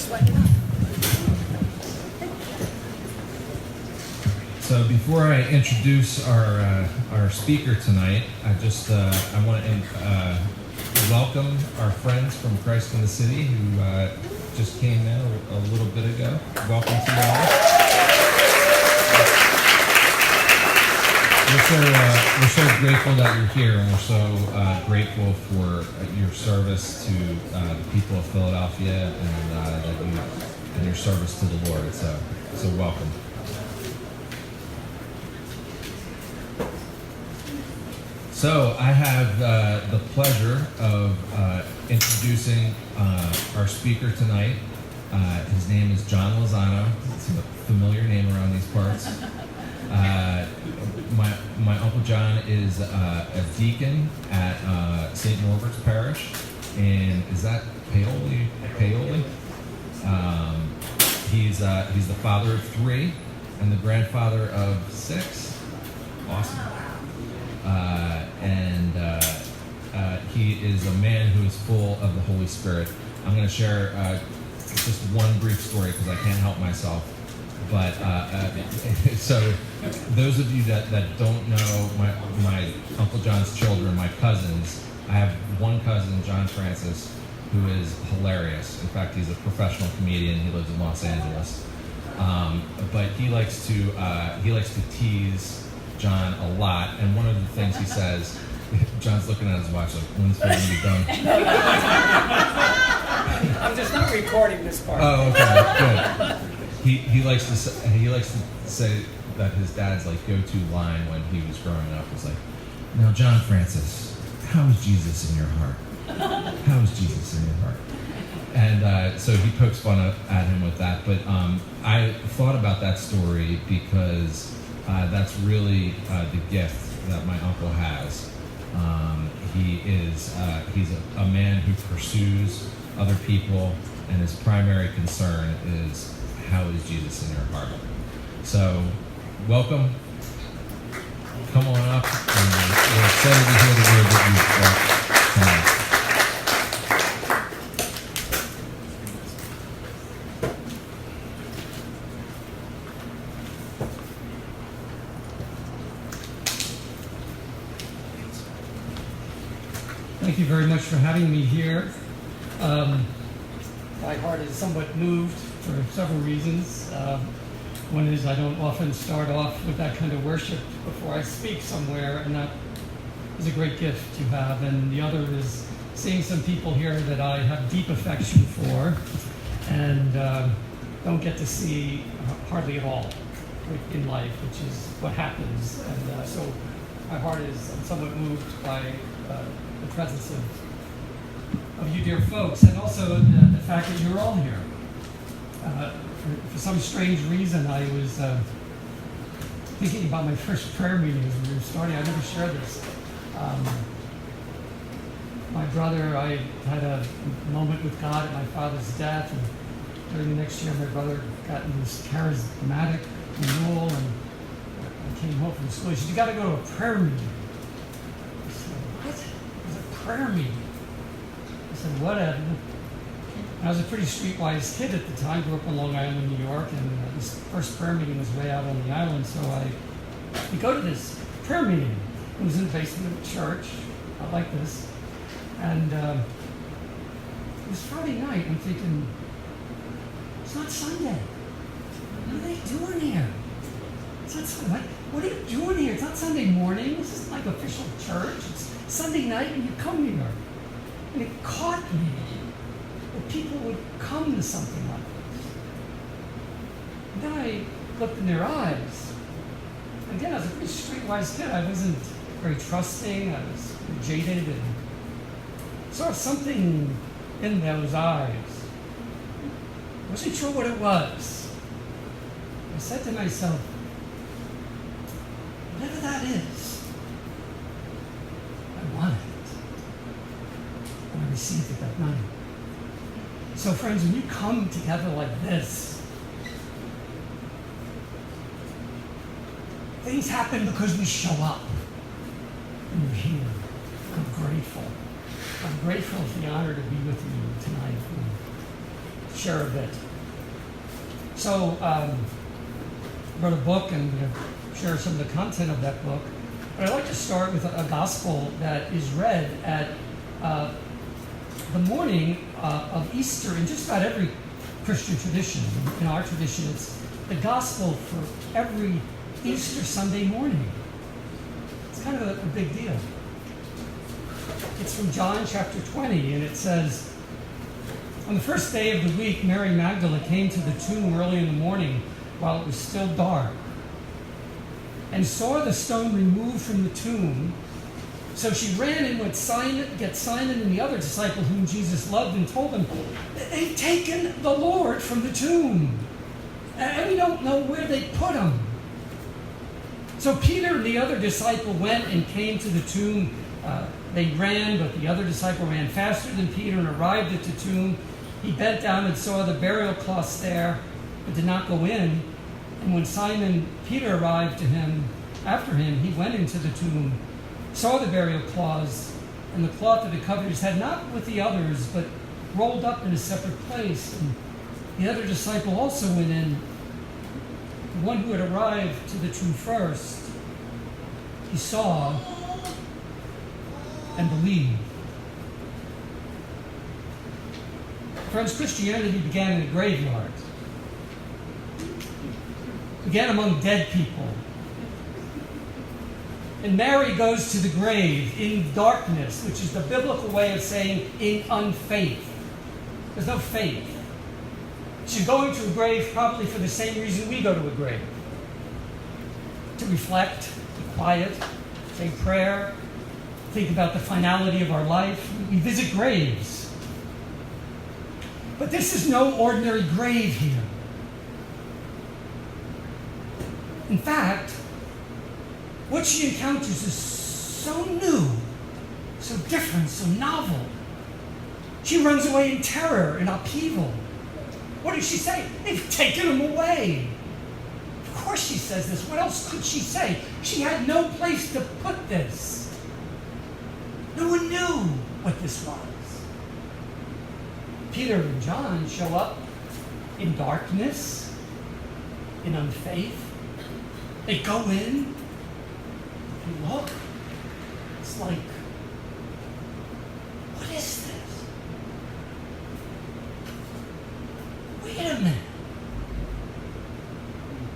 sweating it up. So before I introduce our speaker tonight, I want to welcome our friends from Christ in the City who just came in a little bit ago. Welcome to you all. We're so grateful that you're here, and we're so grateful for your service to the people of Philadelphia and your service to the Lord. So welcome. So I have the pleasure of introducing our speaker tonight. His name is John Lozano. It's a familiar name around these parts. My Uncle John is a deacon at St. Norbert's Parish, and is that Paoli? He's the father of 3 and the grandfather of 6. Awesome. He is a man who is full of the Holy Spirit. I'm going to share just one brief story because I can't help myself. But so those of you that don't know my Uncle John's children, my cousins, I have one cousin, John Francis, who is hilarious. In fact, he's a professional comedian. He lives in Los Angeles. But he likes to tease John a lot, and one of the things he says, John's looking at his watch like, when's it going to be done? I'm just not recording this part. Oh, okay, good. He likes to say that his dad's like go-to line when he was growing up was like, "Now, John Francis, how is Jesus in your heart? How is Jesus in your heart?" And so he pokes fun at him with that. But I thought about that story because that's really the gift that my uncle has. He's a man who pursues other people, and his primary concern is how is Jesus in your heart. So, welcome. Come on up, and we're excited to hear the word that you've brought tonight. Thank you very much for having me here. My heart is somewhat moved for several reasons. One is I don't often start off with that kind of worship before I speak somewhere, and that is a great gift to have. And the other is seeing some people here that I have deep affection for and don't get to see hardly at all in life, which is what happens. And so my heart is somewhat moved by the presence of you dear folks, and also the fact that you're all here. For some strange reason, I was thinking about my first prayer meeting as we were starting. I never shared this. My brother, I had a moment with God at my father's death, and during the next year, my brother got in this charismatic renewal, and I came home from school. He said, "You got to go to a prayer meeting." I said, "What? It was a prayer meeting?" I said, "Whatever." I was a pretty streetwise kid at the time, grew up on Long Island, New York, and this first prayer meeting was way out on the island, so we go to this prayer meeting. It was in the basement of a church, not like this, and it was Friday night. I'm thinking, it's not Sunday. What are they doing here? It's not Sunday. What are you doing here? It's not Sunday morning. This isn't like official church. It's Sunday night, and you come here. And it caught me that people would come to something like this. And then I looked in their eyes. Again, I was a pretty streetwise kid. I wasn't very trusting. I was jaded and saw something in those eyes. I wasn't sure what it was. I said to myself, whatever that is, I want it. And I received it that night. So friends, when you come together like this, things happen because we show up. And you're here. I'm grateful. I'm grateful for the honor to be with you tonight. share a bit. So, wrote a book, and I'm going to share some of the content of that book. But I'd like to start with a gospel that is read at the morning of Easter in just about every Christian tradition. In our tradition, it's the gospel for every Easter Sunday morning. It's kind of a big deal. It's from John chapter 20, and it says, "On the first day of the week, Mary Magdalene came to the tomb early in the morning while it was still dark, and saw the stone removed from the tomb. So she ran and went get Simon and the other disciple whom Jesus loved, and told them, 'They've taken the Lord from the tomb, and we don't know where they put him.' So Peter and the other disciple went and came to the tomb. They ran, but the other disciple ran faster than Peter and arrived at the tomb. He bent down and saw the burial cloths there, but did not go in. And when Simon Peter arrived after him, he went into the tomb, saw the burial cloths, and the cloth that had covered his head, not with the others, but rolled up in a separate place. And the other disciple also went in, the one who had arrived to the tomb first. He saw and believed." Friends, Christianity began in a graveyard. It began among dead people. And Mary goes to the grave in darkness, which is the biblical way of saying in unfaith. There's no faith. She's going to a grave probably for the same reason we go to a grave. To reflect, be quiet, say prayer, think about the finality of our life. We visit graves. But this is no ordinary grave here. In fact, what she encounters is so new, so different, so novel. She runs away in terror and upheaval. What does she say? "They've taken him away." Of course she says this. What else could she say? She had no place to put this. No one knew what this was. Peter and John show up in darkness, in unfaith. They go in and look. It's like, what is this? Wait a minute.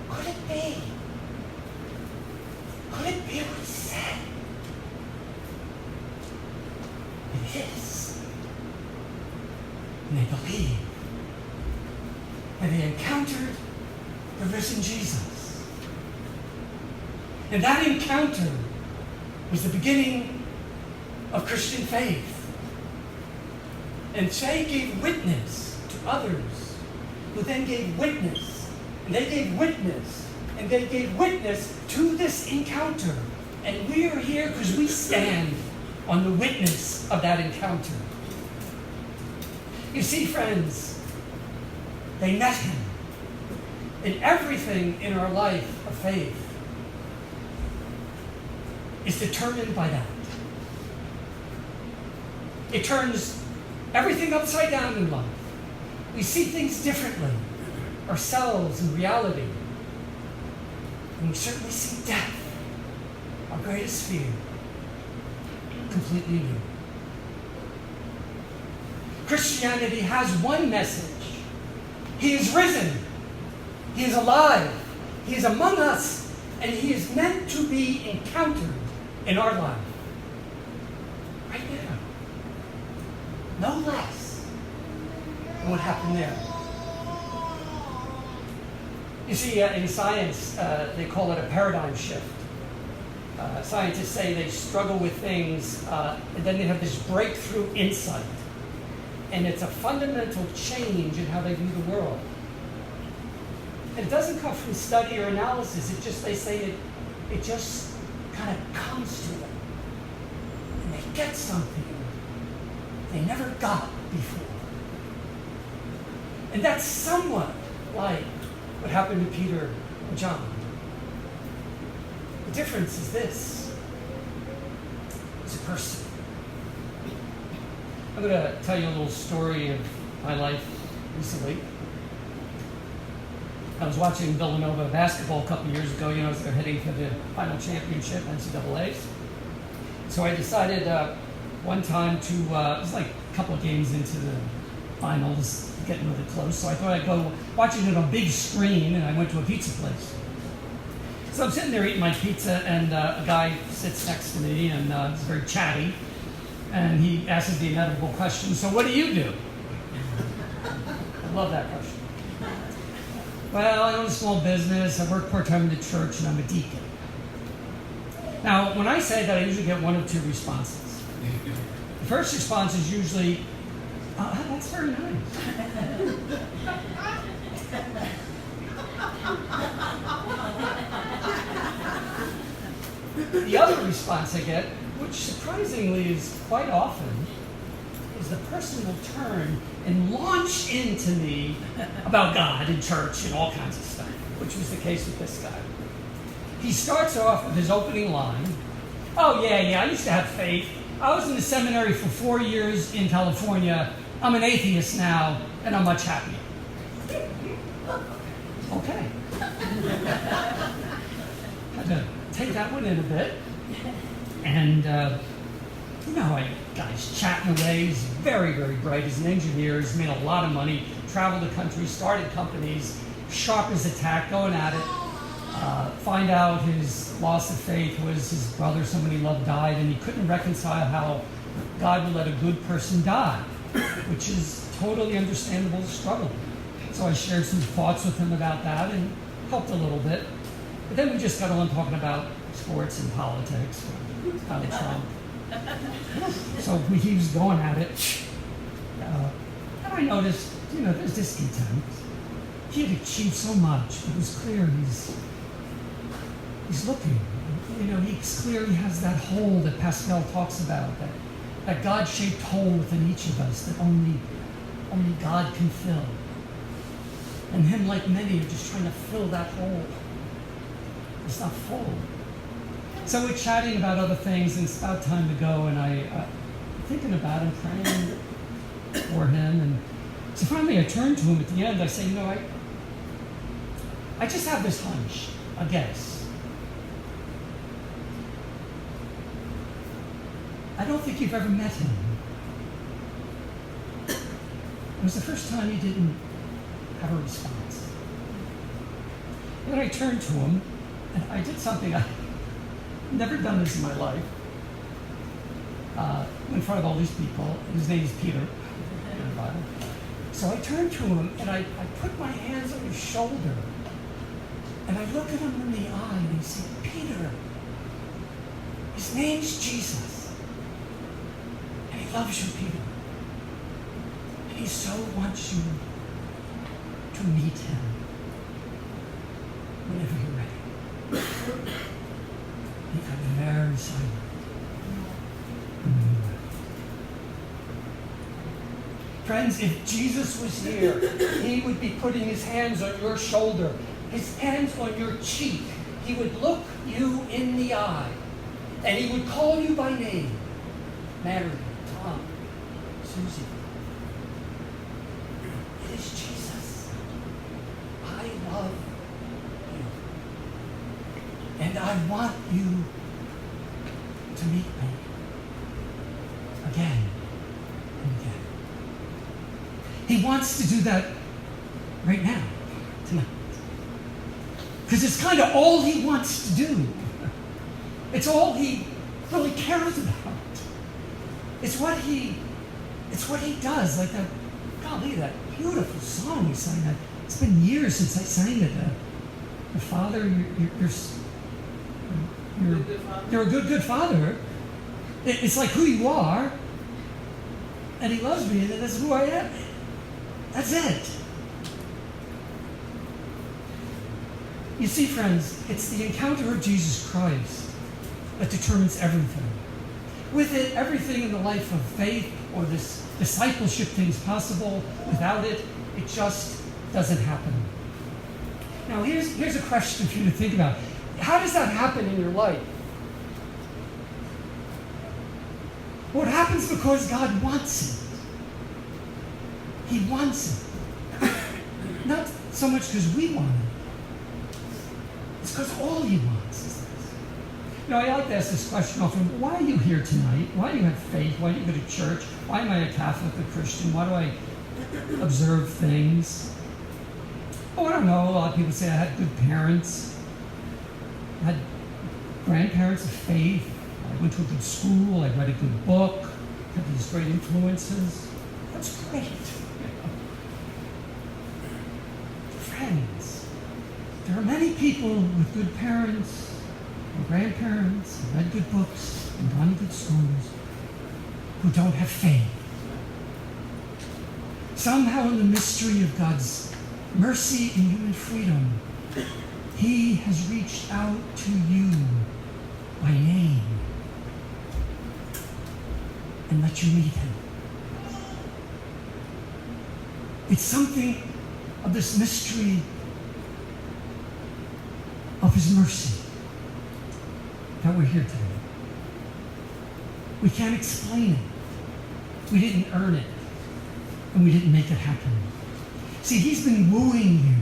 Could it be? Could it be what he said? It is. And they believe. And they encountered the risen Jesus. And that encounter was the beginning of Christian faith. And they gave witness to others, who then gave witness. And they gave witness. And they gave witness to this encounter. And we are here because we stand on the witness of that encounter. You see, friends, they met him. And everything in our life of faith is determined by that. It turns everything upside down in life. We see things differently, ourselves and reality. And we certainly see death, our greatest fear, completely new. Christianity has one message. He is risen. He is alive. He is among us. And he is meant to be encountered in our life. Right now. No less than what happened there. You see, in science, they call it a paradigm shift. Scientists say they struggle with things, and then they have this breakthrough insight. And it's a fundamental change in how they view the world. And it doesn't come from study or analysis. They say it just kind of comes to them. And they get something they never got before. And that's somewhat like what happened to Peter and John. The difference is this. It's a person. I'm going to tell you a little story of my life recently. I was watching Villanova basketball a couple years ago, as they're heading for the final championship, NCAAs. So I decided one time to, it was like a couple of games into the finals, getting really close, so I thought I'd go watching it on a big screen, and I went to a pizza place. So I'm sitting there eating my pizza, and a guy sits next to me, and he's very chatty, and he asks the inevitable question, so what do you do? I love that question. Well, I own a small business, I work part-time in the church, and I'm a deacon. Now, when I say that, I usually get one of two responses. The first response is usually, oh, that's very nice. The other response I get, which surprisingly is quite often, is the person will turn and launch into me about God and church and all kinds of stuff, which was the case with this guy. He starts off with his opening line, oh yeah, I used to have faith. I was in the seminary for 4 years in California. I'm an atheist now, and I'm much happier. Okay. Had to take that one in a bit. And, guy's chatting away. He's very, very bright. He's an engineer. He's made a lot of money, traveled the country, started companies, sharp as a tack, going at it. Find out his loss of faith was his brother, someone he loved, died, and he couldn't reconcile how God would let a good person die, which is totally understandable struggle. So I shared some thoughts with him about that and helped a little bit. But then we just got on talking about sports and politics, Donald Trump. So he was going at it. And I noticed, there's discontent. He had achieved so much. It was clear he's looking. He's clear he has that hole that Pascal talks about, that God-shaped hole within each of us that only God can fill. And him, like many, are just trying to fill that hole. It's not full. So we're chatting about other things, and it's about time to go, and I'm thinking about him, praying for him, and so finally I turned to him at the end. I say, I just have this hunch, a guess. I don't think you've ever met him. It was the first time he didn't have a response. And then I turned to him, and I did something I've never done this in my life. In front of all these people. His name is Peter in the Bible. So I turned to him, and I put my hands on his shoulder, and I look at him in the eye, and I say, Peter, his name's Jesus. And he loves you, Peter. And he so wants you to meet him whenever you're ready. He got very silent. Friends, if Jesus was here, he would be putting his hands on your shoulder, his hands on your cheek. He would look you in the eye, and he would call you by name. Mary, Tom, Susie. It is Jesus. I love you. And I want you to meet me again and again. He wants to do that right now, tonight. Because it's kind of all he wants to do. It's all he really cares about. It's what he does. Like that, golly, that beautiful song we sang. That it's been years since I sang it. The Father, you're a good Father. It's like who you are, and he loves me, and that's who I am. That's it. You see, friends, it's the encounter of Jesus Christ that determines everything. With it, everything in the life of faith or this discipleship thing is possible. Without it, it just doesn't happen. Now, here's a question for you to think about. How does that happen in your life? Well, it happens because God wants it. He wants it. so much because we want it. It's because all he wants is this. I like to ask this question often. Why are you here tonight? Why do you have faith? Why do you go to church? Why am I a Catholic, a Christian? Why do I observe things? Oh, I don't know. A lot of people say I had good parents. I had grandparents of faith. I went to a good school. I read a good book. Had these great influences. That's great. Friends, there are many people with good parents and grandparents and read good books and gone to good schools who don't have faith. Somehow in the mystery of God's mercy and human freedom, he has reached out to you by name and let you meet him. It's something of this mystery of his mercy that we're here today. We can't explain it. We didn't earn it. And we didn't make it happen. See, he's been wooing you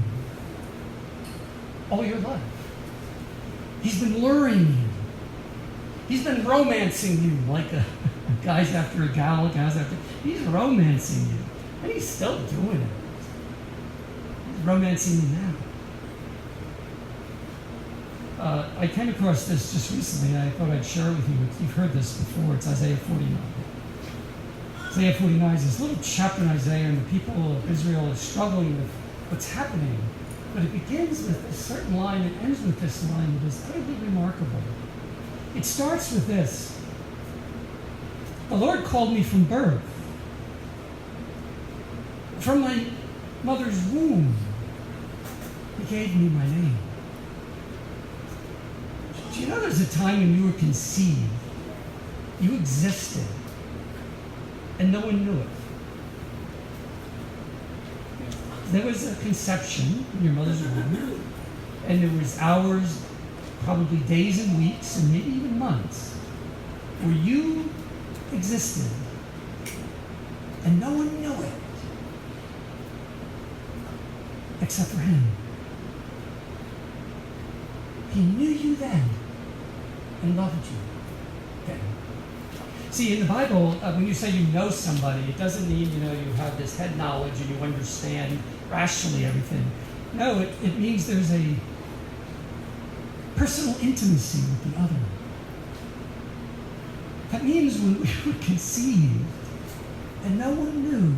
all your life. He's been luring you. He's been romancing you like a guy's after a gal, gals after. He's romancing you. And he's still doing it. He's romancing you now. I came across this just recently, and I thought I'd share it with you. You've heard this before. It's Isaiah 49. Isaiah 49 is this little chapter in Isaiah, and the people of Israel are struggling with what's happening. But it begins with a certain line and ends with this line that is utterly remarkable. It starts with this. The Lord called me from birth. From my mother's womb, he gave me my name. Do you know there's a time when you were conceived, you existed, and no one knew it? There was a conception in your mother's womb, and there was hours, probably days and weeks, and maybe even months, where you existed, and no one knew it, except for him. He knew you then and loved you then. See, in the Bible, when you say you know somebody, it doesn't mean, you have this head knowledge and you understand rationally everything. No, it means there's a personal intimacy with the other. That means when we were conceived and no one knew,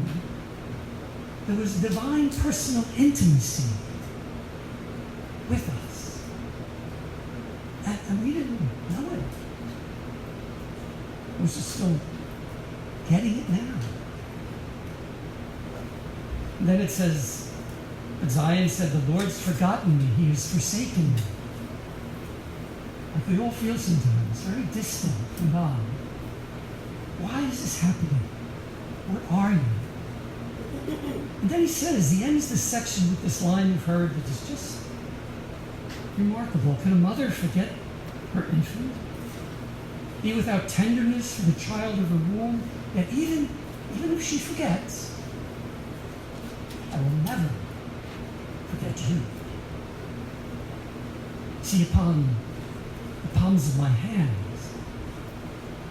there was divine personal intimacy with us. And we didn't know it. We're just still getting it now. And then it says, but Zion said, the Lord's forgotten me. He has forsaken me. Like we all feel sometimes, very distant from God. Why is this happening? Where are you? And then he says, he ends this section with this line you've heard that is just remarkable. Can a mother forget her infant? Be without tenderness for the child of her womb? Yet even if she forgets, I will never forget you. See, upon the palms of my hands,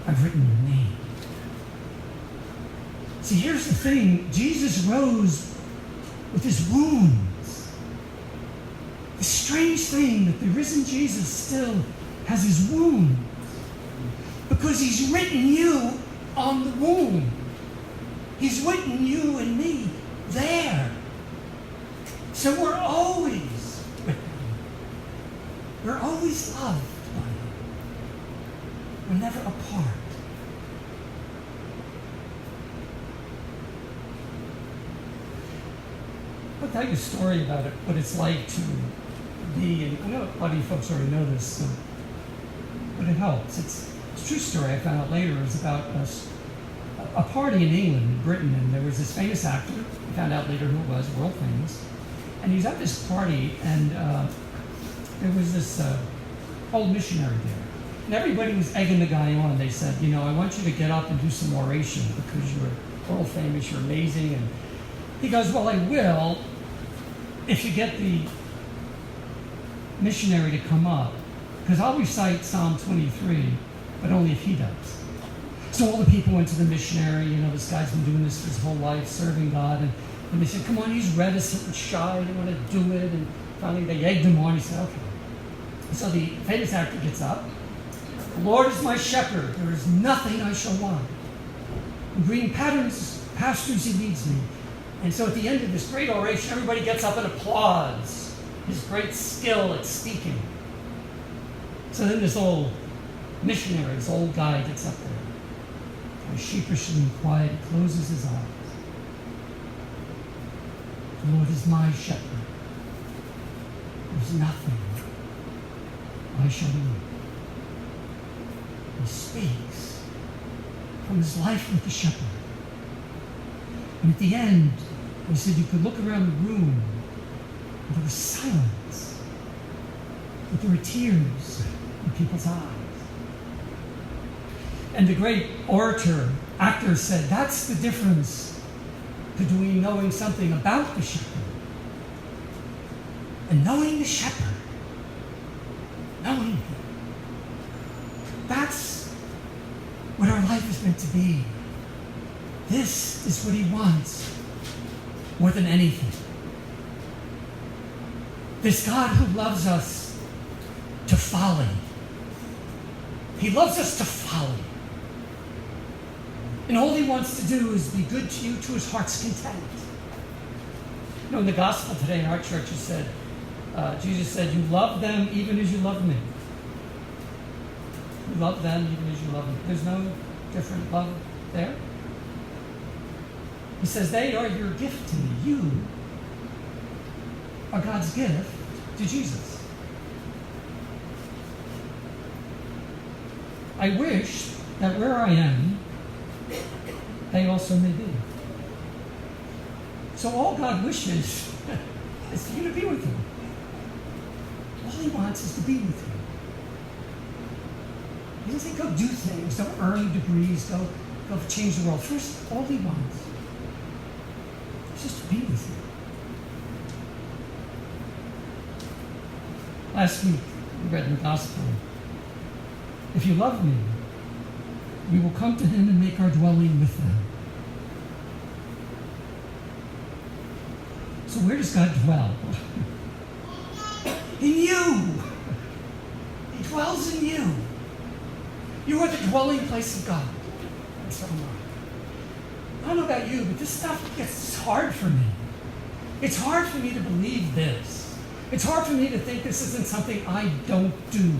I've written your name. See, here's the thing. Jesus rose with his wounds. The strange thing that the risen Jesus still has his wounds. Because he's written you on the wound. He's written you and me there. So we're always with him. We're always loved by him. We're never apart. I'll tell you a story about it, what it's like to be, and I know a lot of you folks already know this, but it helps. It's a true story I found out later. It was about a party in England, in Britain, and there was this famous actor. I found out later who it was, world famous. And he was at this party, and there was this old missionary there. And everybody was egging the guy on. They said, I want you to get up and do some oration because you're world famous, you're amazing. And he goes, well, I will, if you get the missionary to come up, because I'll recite Psalm 23, but only if he does. So all the people went to the missionary. This guy's been doing this his whole life, serving God, and they said, come on, he's reticent and shy, he didn't want to do it, and finally they egged him on. He said, okay. So the famous actor gets up. The Lord is my shepherd, there is nothing I shall want. In green pastures he leads me. And so at the end of this great oration, everybody gets up and applauds his great skill at speaking. So then this old missionary, this old guy gets up there. Kind of sheepishly and quiet, closes his eyes. The Lord is my shepherd. There's nothing I shall need. He speaks from his life with the shepherd. And at the end, he said you could look around the room and there was silence, but there were tears in people's eyes. And the great orator, actor said, that's the difference between knowing something about the shepherd and knowing the shepherd. Knowing him. That's what our life is meant to be. This is what he wants more than anything. This God who loves us to folly. He loves us to folly. And all he wants to do is be good to you to his heart's content. In the gospel today in our church, it said, Jesus said, you love them even as you love me. You love them even as you love me. There's no different love there. He says, they are your gift to me. You are God's gift to Jesus. I wish that where I am, they also may be. So all God wishes is for you to be with him. All he wants is to be with you. He doesn't say go do things, go earn degrees, go change the world. First, all he wants is just to be with you. Last week, we read in the gospel, if you love me, we will come to him and make our dwelling with them. So where does God dwell? In you. He dwells in you. You are the dwelling place of God. And so am I. I don't know about you, but this stuff gets hard for me. It's hard for me to believe this. It's hard for me to think this isn't something I don't do,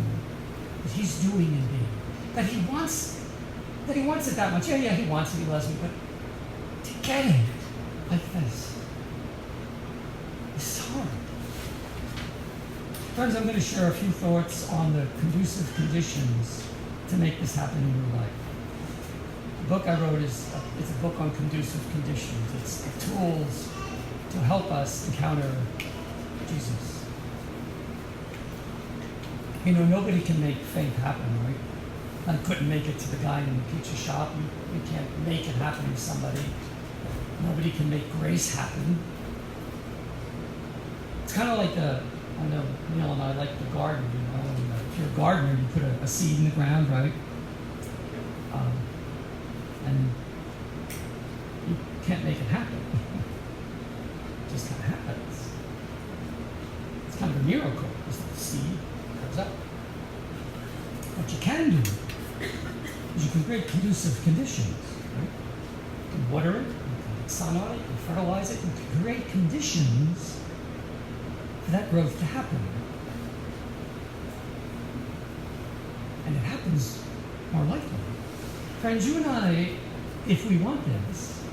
that he's doing in me. That he wants it that much. Yeah, he wants it, he loves me, but to get it like this, it's hard. Friends, I'm going to share a few thoughts on the conducive conditions to make this happen in your life. The book I wrote it's a book on conducive conditions. It's the tools to help us encounter Jesus. Nobody can make faith happen, right? I couldn't make it to the guy in the pizza shop. You can't make it happen to somebody. Nobody can make grace happen. It's kind of like I know Neil and I like the garden, and if you're a gardener, you put a seed in the ground, right? And you can't make it happen. It just kind of happens. It's kind of a miracle. The seed comes up. What you can do is you can create conducive conditions, right? You can water it, you can put sun on it, you can fertilize it, you can create conditions for that growth to happen. And it happens more likely. Friends, you and I, if we want this,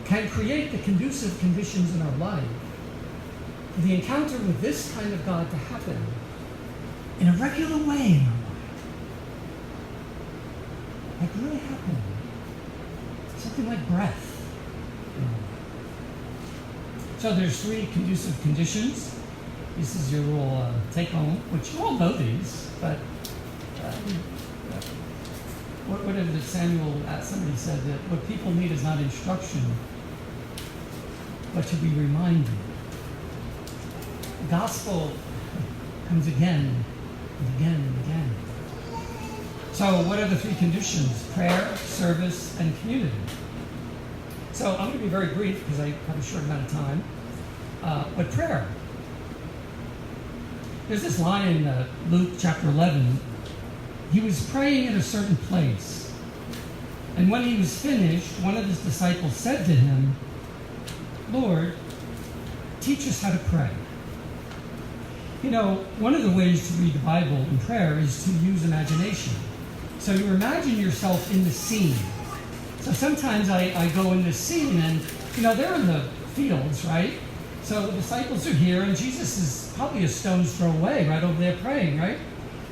can create the conducive conditions in our life for the encounter with this kind of God to happen in a regular way in our life. Like really happen. Something like breath. So there's 3 conducive conditions. This is your little take-home, which you all know these, but what did Samuel, somebody said that what people need is not instruction, but to be reminded. gospel comes again and again and again. So what are the three conditions? Prayer, service, and community. So I'm going to be very brief because I have a short amount of time. But prayer. There's this line in Luke chapter 11. He was praying at a certain place. And when he was finished, one of his disciples said to him, Lord, teach us how to pray. You know, one of the ways to read the Bible in prayer is to use imagination. So you imagine yourself in the scene. So sometimes I go in this scene and, you know, they're in the fields, right? So the disciples are here and Jesus is probably a stone's throw away right over there praying, right?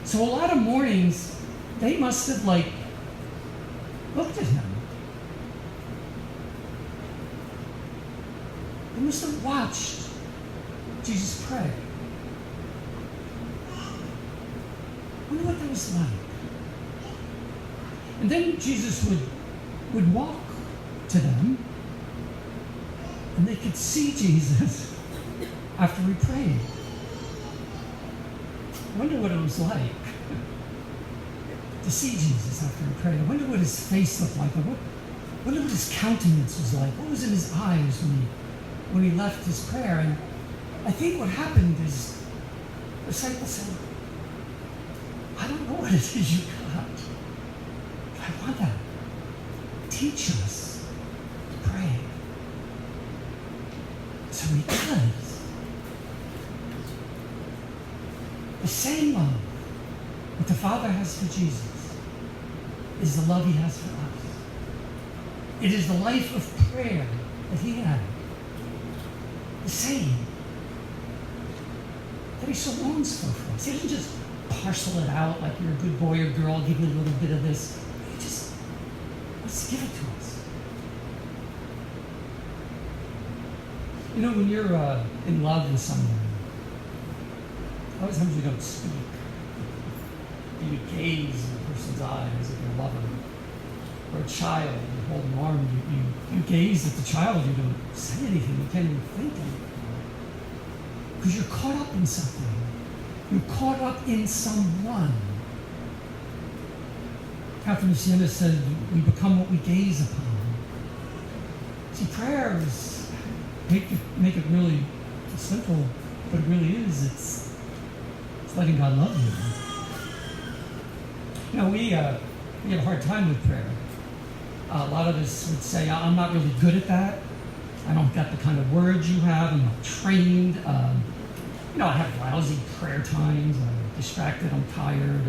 So a lot of mornings, they must have looked at him. They must have watched Jesus pray. I wonder what that was like. And then Jesus would walk to them, and they could see Jesus after he prayed. I wonder what it was like to see Jesus after he prayed. I wonder what his face looked like. I wonder what his countenance was like. What was in his eyes when he left his prayer? And I think what happened is the disciples said, I don't know what it is you got. But I want that. Teach us to pray. So he does. The same love that the Father has for Jesus is the love he has for us. It is the life of prayer that he had. The same that he so longs for us. He doesn't just parcel it out like you're a good boy or girl, give you a little bit of this. He just wants to give it to us. You know, when you're in love with someone, a lot of times you don't speak. You gaze in a person's eyes of your lover. Or a child, you hold an arm, you gaze at the child, you don't say anything, you can't even think anything. Because you're caught up in something. You're caught up in someone. Catherine of Siena said, we become what we gaze upon. See, prayers make it really simple, but it really is. It's letting God love you. You know, we have a hard time with prayer. A lot of us would say, I'm not really good at that. I don't got the kind of words you have. I'm not trained. I have lousy prayer times. I'm distracted. I'm tired.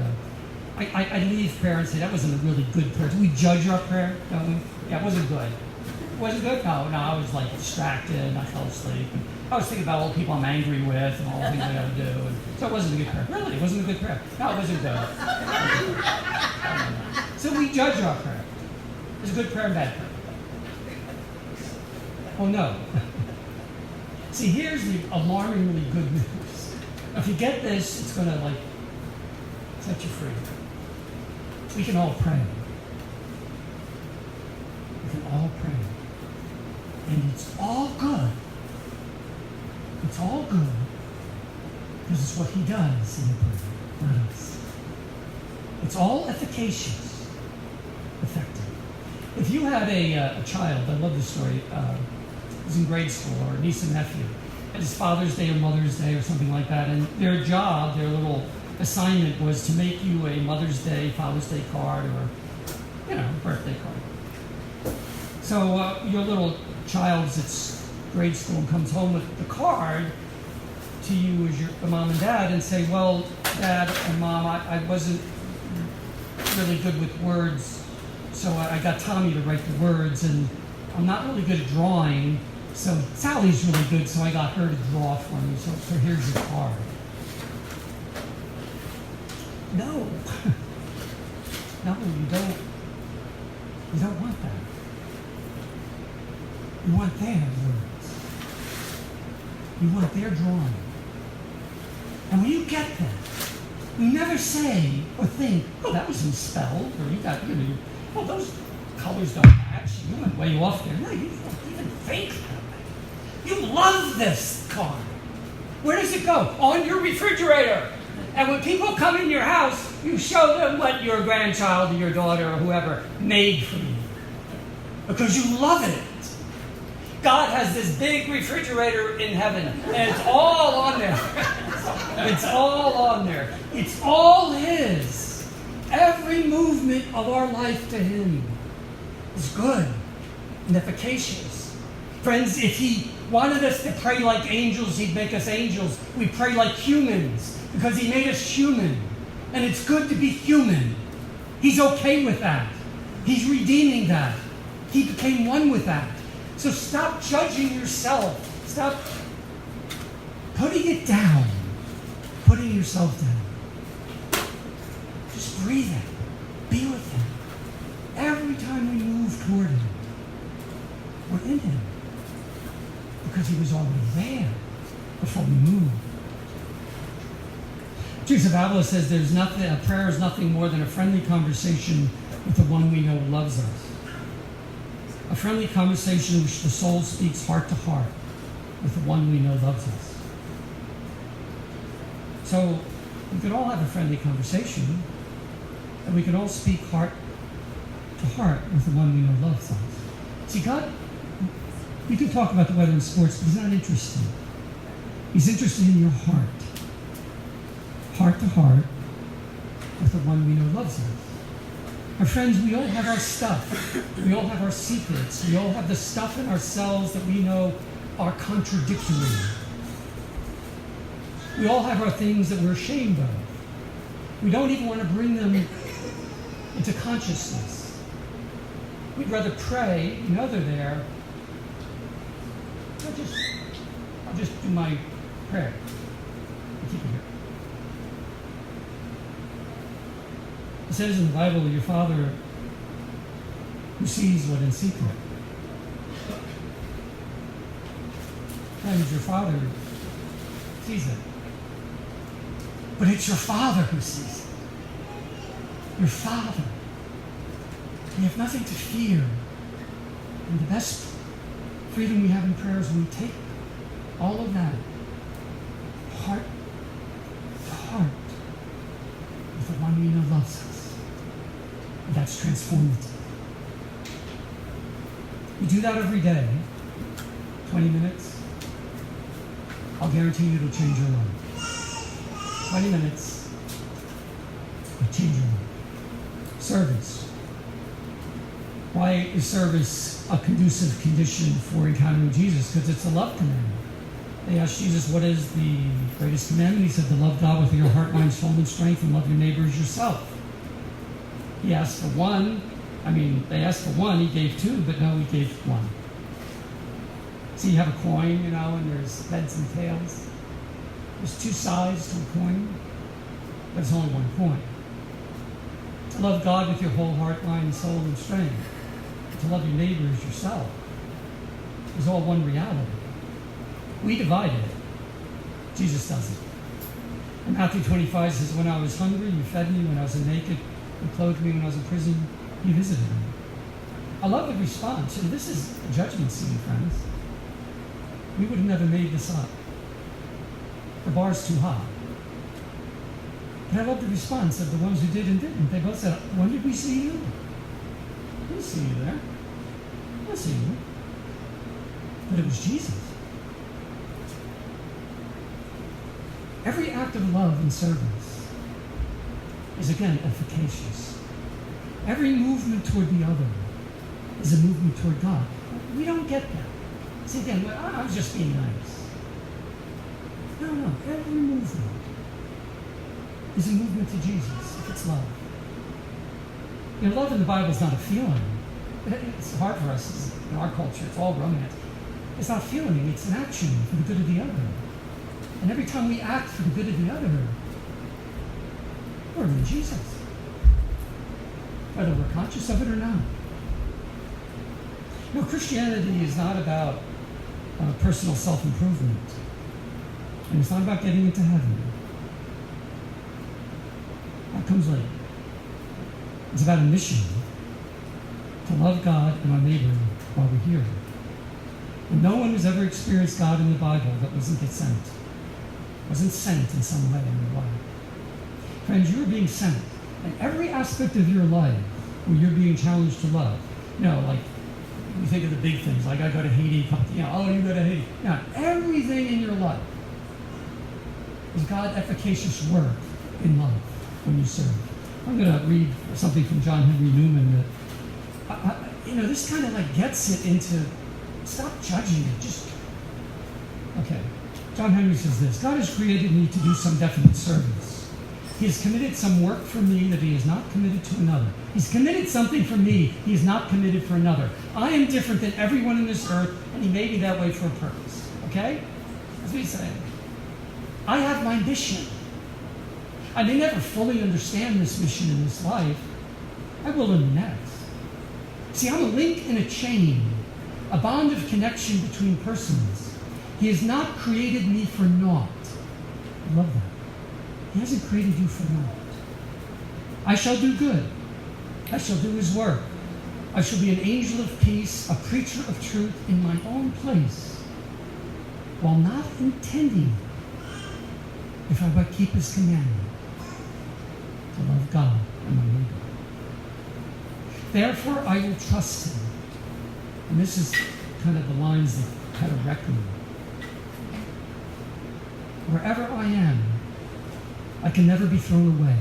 I leave prayer and say, that wasn't a really good prayer. Do we judge our prayer? Don't we? Yeah, it wasn't good. It wasn't good? No, I was distracted and I fell asleep. And I was thinking about all the people I'm angry with and all the things I got to do. And so it wasn't a good prayer. Really, it wasn't a good prayer. No, it wasn't good. So we judge our prayer. There's a good prayer and bad prayer. Oh no. See, here's the alarmingly good news. If you get this, it's going to set you free. We can all pray. We can all pray. And it's all good. It's all good. Because it's what he does in the prayer, not us. It's all efficacious, effective. If you had a child, I love this story, was in grade school, or a niece and nephew, and it's Father's Day or Mother's Day or something like that, and their job, their little assignment was to make you a Mother's Day, Father's Day card, or, birthday card. So your little child's at grade school and comes home with the card to you as the mom and dad and say, well, Dad and Mom, I wasn't really good with words, so I got Tommy to write the words, and I'm not really good at drawing, so Sally's really good, so I got her to draw for me, so here's your card. No. No, you don't want that. You want their words. You want their drawing. And when you get that, you never say or think, oh, that was misspelled, or oh, those colors don't match. You went way off there. No, you don't even think that way. You love this card. Where does it go? On your refrigerator. And when people come in your house, you show them what your grandchild or your daughter or whoever made for you. Because you love it. God has this big refrigerator in heaven, and it's all on there. It's all on there. It's all His. Every movement of our life to Him is good and efficacious. Friends, if He wanted us to pray like angels, He'd make us angels. We pray like humans because He made us human. And it's good to be human. He's okay with that. He's redeeming that. He became one with that. So stop judging yourself. Stop putting it down. Putting yourself down. Just breathe Him. Be with Him. Every time we move toward Him, we're in Him. Because He was already there before we moved. Teresa of Avila says a prayer is nothing more than a friendly conversation with the one we know loves us. A friendly conversation in which the soul speaks heart to heart with the one we know loves us. So we could all have a friendly conversation, and we could all speak heart to heart with the one we know loves us. See, God, we can talk about the weather and sports, but He's not interested. He's interested in your heart. Heart to heart with the one we know loves us. My friends, we all have our stuff. We all have our secrets. We all have the stuff in ourselves that we know are contradictory. We all have our things that we're ashamed of. We don't even want to bring them into consciousness. We'd rather pray, you know they're there. I'll just do my prayer. Keep it here. It says in the Bible, your Father who sees what in secret. Friends, your Father sees it. But it's your Father who sees it. Your Father. We have nothing to fear. And the best freedom we have in prayer is when we take all of that heart to heart with the one we know loves us. And that's transformative. You do that every day, 20 minutes, I'll guarantee you it'll change your life. 20 minutes, it'll change your life. Service. Why is service a conducive condition for encountering Jesus? Because it's a love commandment. They asked Jesus, what is the greatest commandment? He said, to love God with your heart, mind, soul, and strength, and love your neighbor as yourself. He asked for one. They asked for one, He gave two, but no, He gave one. So you have a coin, and there's heads and tails. There's two sides to a coin, but it's only one coin. To love God with your whole heart, mind, soul, and strength. To love your neighbor as yourself is all one reality. We divide it. Jesus doesn't. And Matthew 25 says, when I was hungry, you fed me. When I was naked, you clothed me. When I was in prison, you visited me. I love the response. And this is a judgment scene, friends. We would have never made this up. The bar's too high. And I love the response of the ones who did and didn't. They both said, when did we see you? I didn't see you there. I didn't see you. But it was Jesus. Every act of love and service is, again, efficacious. Every movement toward the other is a movement toward God. We don't get that. See, again, I was just being nice. No. Every movement is a movement to Jesus, if it's love. Love in the Bible is not a feeling. It's hard for us in our culture. It's all romance. It's not a feeling. It's an action for the good of the other. And every time we act for the good of the other, we're in Jesus. Whether we're conscious of it or not. Christianity is not about personal self-improvement. And it's not about getting into heaven. That comes later. It's about a mission to love God and our neighbor while we're here. And no one has ever experienced God in the Bible that wasn't get sent. wasn't sent in some way in your life. Friends, you are being sent. In every aspect of your life where you're being challenged to love. Like you think of the big things, like I go to Haiti, you go to Haiti. Everything in your life is God's efficacious work in love when you serve. I'm going to read something from John Henry Newman that, this kind of gets it into, stop judging it, okay. John Henry says this: God has created me to do some definite service. He has committed some work for me that he has not committed to another. He's committed something for me he has not committed for another. I am different than everyone on this earth, and he made me that way for a purpose. Okay? That's what he's saying. I have my mission. I may never fully understand this mission in this life. I will in the next. See, I'm a link in a chain, a bond of connection between persons. He has not created me for naught. I love that. He hasn't created you for naught. I shall do good. I shall do his work. I shall be an angel of peace, a preacher of truth in my own place, while not intending, if I but keep his commandment, to love God and my neighbor. Therefore, I will trust him. And this is kind of the lines that kind of wreck me. Wherever I am, I can never be thrown away.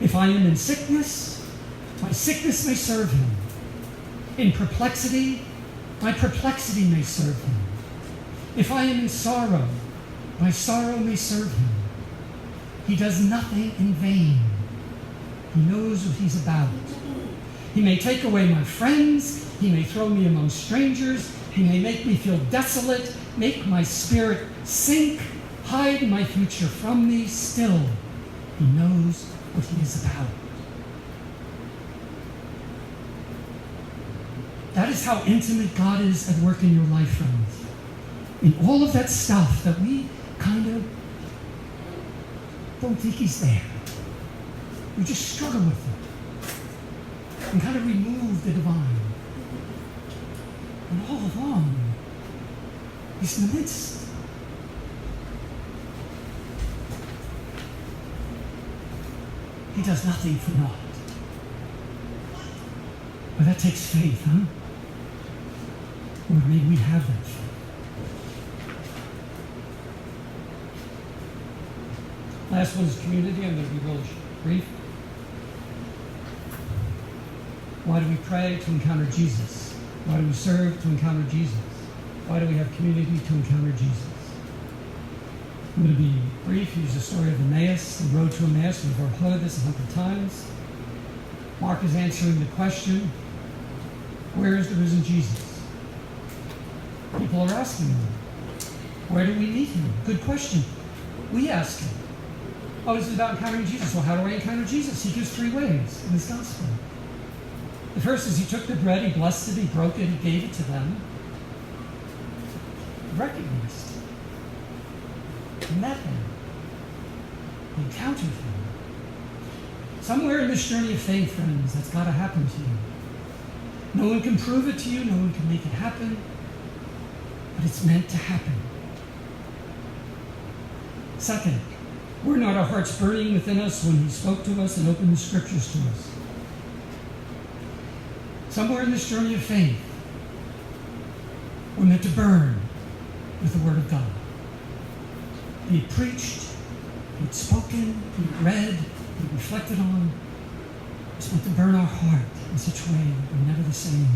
If I am in sickness, my sickness may serve him. In perplexity, my perplexity may serve him. If I am in sorrow, my sorrow may serve him. He does nothing in vain. He knows what he's about. He may take away my friends. He may throw me among strangers. He may make me feel desolate, make my spirit sink, hide my future from me. Still, he knows what he is about. That is how intimate God is at work in your life, friends. In all of that stuff that we kind of don't think he's there. We just struggle with it and kind of remove the divine. And all along, he's in the midst. He does nothing for naught. But that takes faith, huh? Or maybe we have that faith. Last one is community. I'm going to be really brief. Why do we pray? To encounter Jesus. Why do we serve? To encounter Jesus. Why do we have community? To encounter Jesus. I'm going to be brief. Use the story of Emmaus, the road to Emmaus. We've heard this 100 times. Mark is answering the question, where is the risen Jesus? People are asking him, where do we meet him? Good question. We ask him. Oh, this is about encountering Jesus. Well, how do I encounter Jesus? He gives 3 ways in his gospel. The first is he took the bread, he blessed it, he broke it, he gave it to them. He recognized. He met him. He encountered him. Somewhere in this journey of faith, friends, that's got to happen to you. No one can prove it to you, no one can make it happen, but it's meant to happen. Second, were not our hearts burning within us when he spoke to us and opened the scriptures to us? Somewhere in this journey of faith, we're meant to burn with the Word of God. Be it preached, be it spoken, be it read, be it reflected on. It's meant to burn our heart in such a way that we're never the same.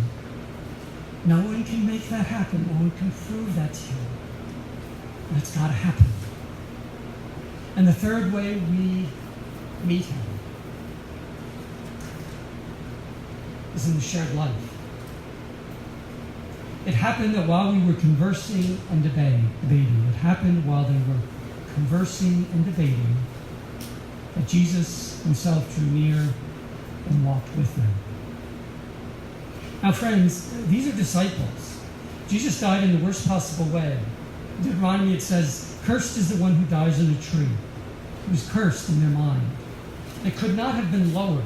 No one can make that happen. No one can prove that to you. That's got to happen. And the third way we meet him is in the shared life. It happened that while we were conversing and debating, it happened while they were conversing and debating, that Jesus himself drew near and walked with them. Now, friends, these are disciples. Jesus died in the worst possible way. In Deuteronomy it says, cursed is the one who dies on a tree. He was cursed in their mind. It could not have been lower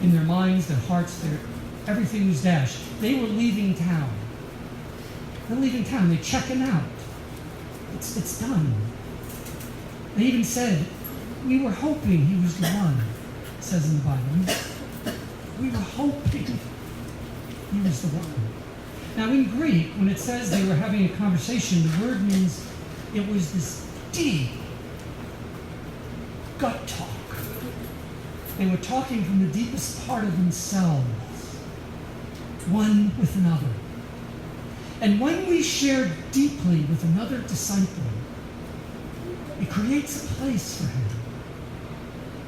in their minds, their hearts, everything was dashed. They were leaving town. They're leaving town. They're checking out. It's done. They even said, we were hoping he was the one, it says in the Bible. We were hoping he was the one. Now in Greek, when it says they were having a conversation, the word means it was this deep gut talk. They were talking from the deepest part of themselves, one with another. And when we share deeply with another disciple, it creates a place for him.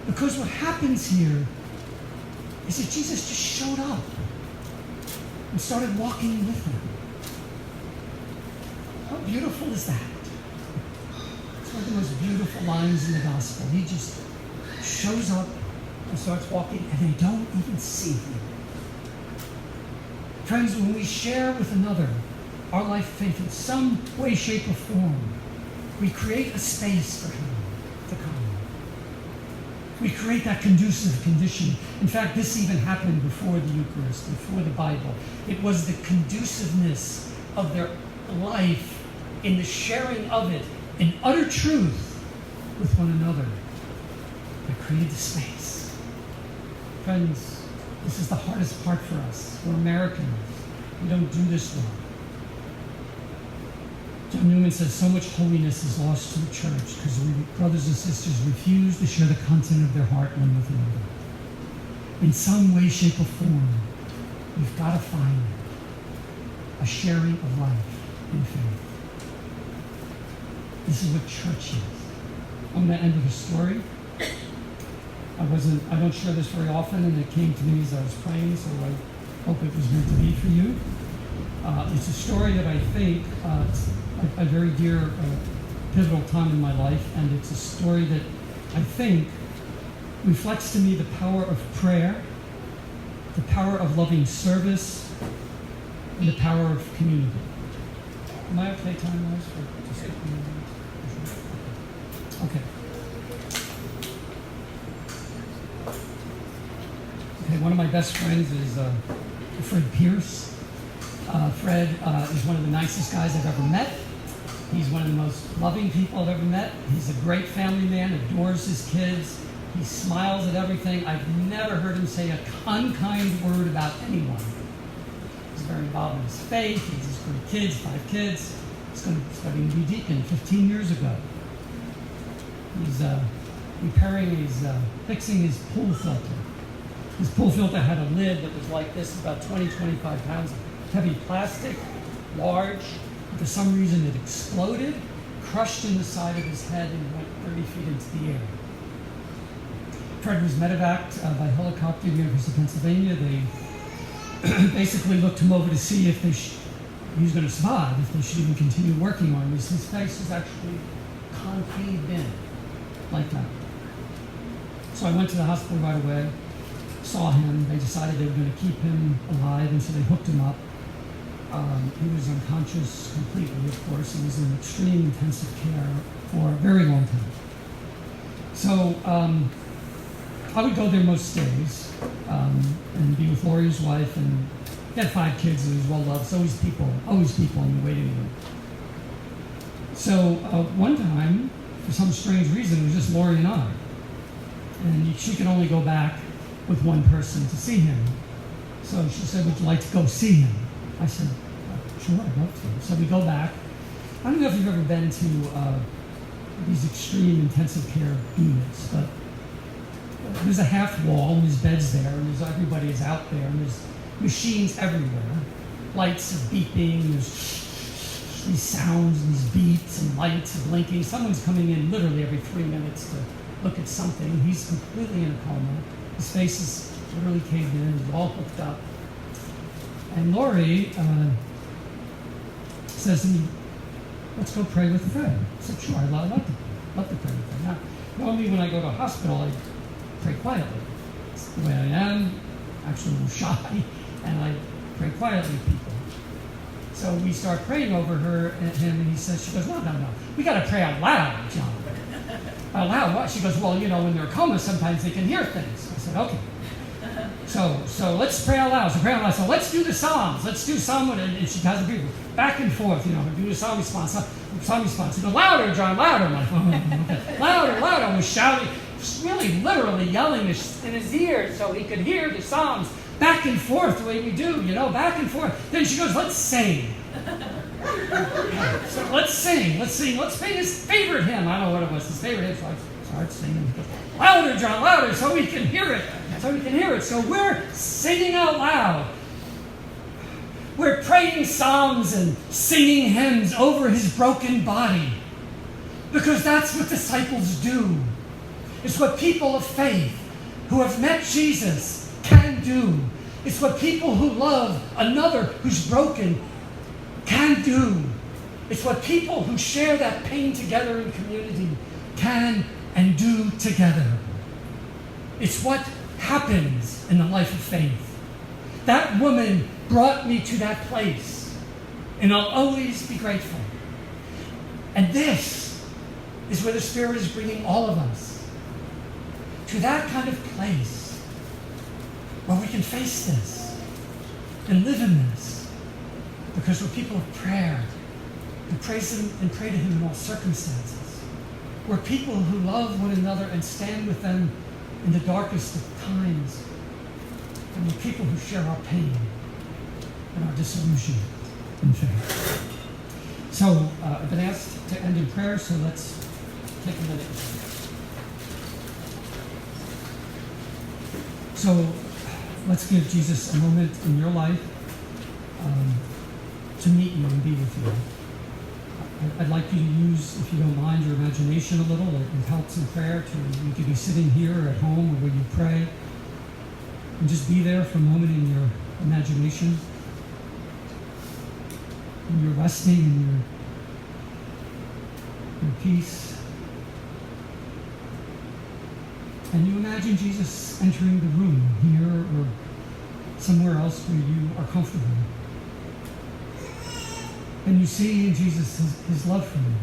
Because what happens here is that Jesus just showed up and started walking with him. How beautiful is that? It's one of the most beautiful lines in the gospel. He just shows up and starts walking, and they don't even see him. Friends, when we share with another our life faith in some way, shape, or form, we create a space for him to come. We create that conducive condition. In fact, this even happened before the Eucharist, before the Bible. It was the conduciveness of their life in the sharing of it in utter truth with one another that created the space. Friends, this is the hardest part for us. We're Americans. We don't do this well. John Newman says so much holiness is lost to the church because we, brothers and sisters, refuse to share the content of their heart one with another. In some way, shape, or form, we've got to find a sharing of life in faith. This is what church is. I'm going to end with a story. I don't share this very often, and it came to me as I was praying, so I hope it was meant to be for you. It's a story that I think a very dear, pivotal time in my life, and it's a story that I think reflects to me the power of prayer, the power of loving service, and the power of community. Am I okay time-wise for just a few minutes? Okay. Okay, one of my best friends is Fred Pierce. Fred is one of the nicest guys I've ever met. He's one of the most loving people I've ever met. He's a great family man, adores his kids. He smiles at everything. I've never heard him say an unkind word about anyone. He's very involved in his faith. He has great kids, 5 kids. He's going to study to be deacon 15 years ago. He's fixing his pool filter. His pool filter had a lid that was like this, about 20, 25 pounds, heavy plastic, large. For some reason it exploded, crushed in the side of his head, and went 30 feet into the air. Fred was medevaced by helicopter to the University of Pennsylvania. They basically looked him over to see if he was going to survive, if they should even continue working on him. His face was actually concaved in, like that. So I went to the hospital right away, saw him. They decided they were going to keep him alive, and so they hooked him up. He was unconscious completely, of course. He was in extreme intensive care for a very long time. So I would go there most days and be with Lori, his wife, and he had 5 kids and he was well loved. So always people in the waiting room. So one time, for some strange reason, it was just Lori and I. And she could only go back with one person to see him. So she said, "Would you like to go see him?" I said, "Sure, I'd love to." So we go back. I don't know if you've ever been to these extreme intensive care units, but there's a half wall and there's beds there, and everybody is out there, and there's machines everywhere. Lights are beeping, there's these sounds and these beeps and lights are blinking. Someone's coming in literally every 3 minutes to look at something. He's completely in a coma. His face is literally caved in, he's all hooked up. And Lori says to me, "Let's go pray with Fred." I said, "Sure, I'd love to pray with Fred." Now, normally when I go to a hospital, I pray quietly. It's the way I am, actually a little shy, and I pray quietly with people. So we start praying over her and him, and she goes, no, we got to pray out loud, John. Out loud? What? She goes, "Well, when they're in a coma, sometimes they can hear things." I said, "Okay." So let's pray out loud. So pray out loud. So let's do the Psalms. Let's do Psalm 1. And she has the people back and forth, do the Psalm response. Psalm response. Louder, John, louder. I'm like, okay. Louder, louder. I was shouting, really literally yelling in his ear so he could hear the Psalms back and forth the way we do, back and forth. Then she goes, let's sing. So let's sing. Let's sing his favorite hymn. I don't know what it was, his favorite hymn. So I start singing. Louder, John, louder, so we can hear it. So we're singing out loud. We're praying psalms and singing hymns over his broken body. Because that's what disciples do. It's what people of faith who have met Jesus can do. It's what people who love another who's broken can do. It's what people who share that pain together in community can and do together. It's what happens in the life of faith. That woman brought me to that place, and I'll always be grateful. And this is where the Spirit is bringing all of us, to that kind of place where we can face this and live in this, because we're people of prayer who praise Him and pray to Him in all circumstances. We're people who love one another and stand with them in the darkest of times. And we're people who share our pain and our disillusionment in faith. So I've been asked to end in prayer, so let's take a minute. So let's give Jesus a moment in your life to meet you and be with you. I'd like you to use, if you don't mind, your imagination a little. It helps in prayer. You could be sitting here at home or where you pray, and just be there for a moment in your imagination. And you're resting in your peace. And you imagine Jesus entering the room here or somewhere else where you are comfortable. And you see in Jesus his love for you.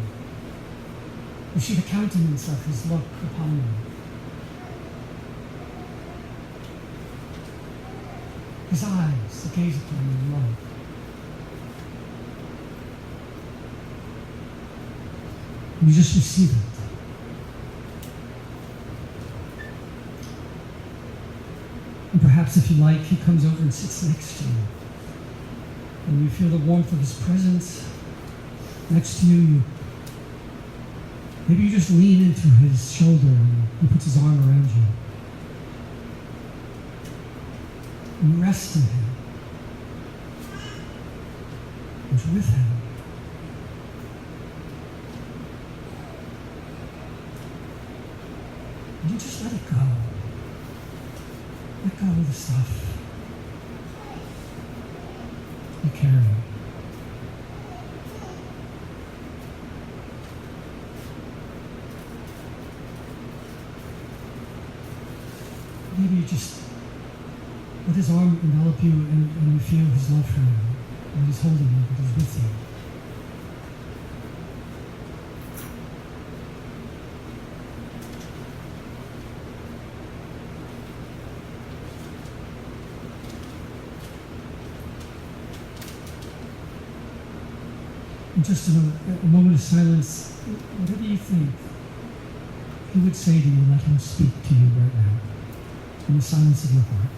You see the countenance of his look upon you. His eyes that gaze upon you in love. And you just receive it. And perhaps if you like, he comes over and sits next to you. And you feel the warmth of his presence next to you. Maybe you just lean into his shoulder and he puts his arm around you. And you rest in him. And you're with him. And you just let it go. Let go of the stuff you carry. Maybe you just let his arm envelop you and you feel his love for you. And he's holding you, but he's with you. And just in a moment of silence, whatever you think he would say to you, let him speak to you right now, in the silence of your heart.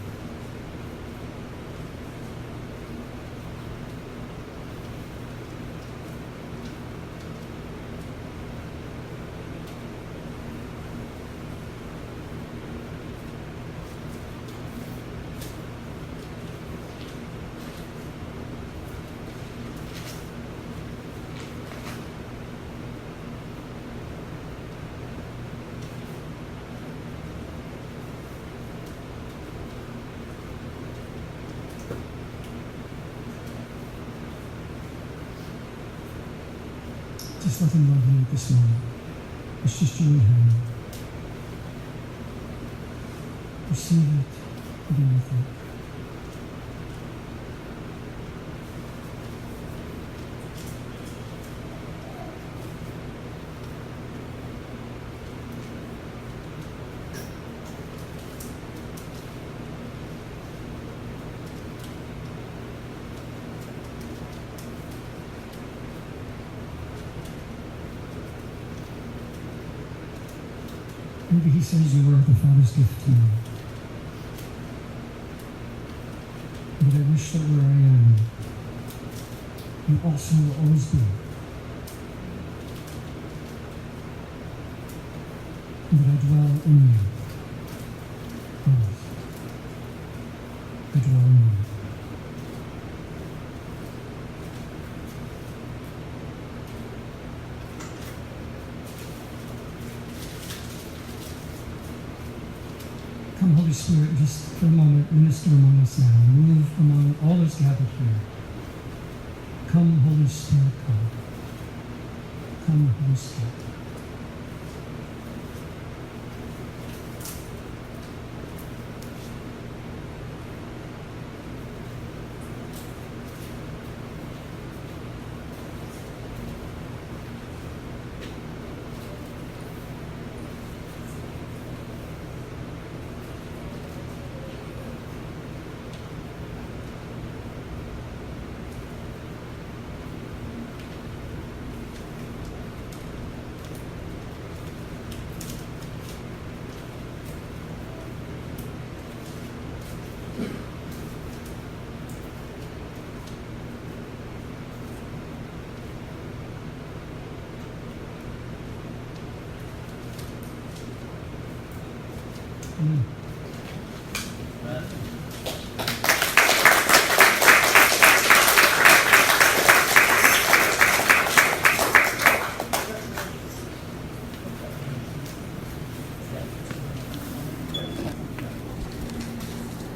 Just let him love you at this moment. It's just you and him. Receive it. Be with it. Maybe he says you are the Father's gift to me. But I wish that where I am, you also will always be. That I dwell in you. Always. I dwell in you. Come, Holy Spirit, just for a moment, minister among us now. Move among all those gathered here. Come, Holy Spirit, come. Come, Holy Spirit. Amen.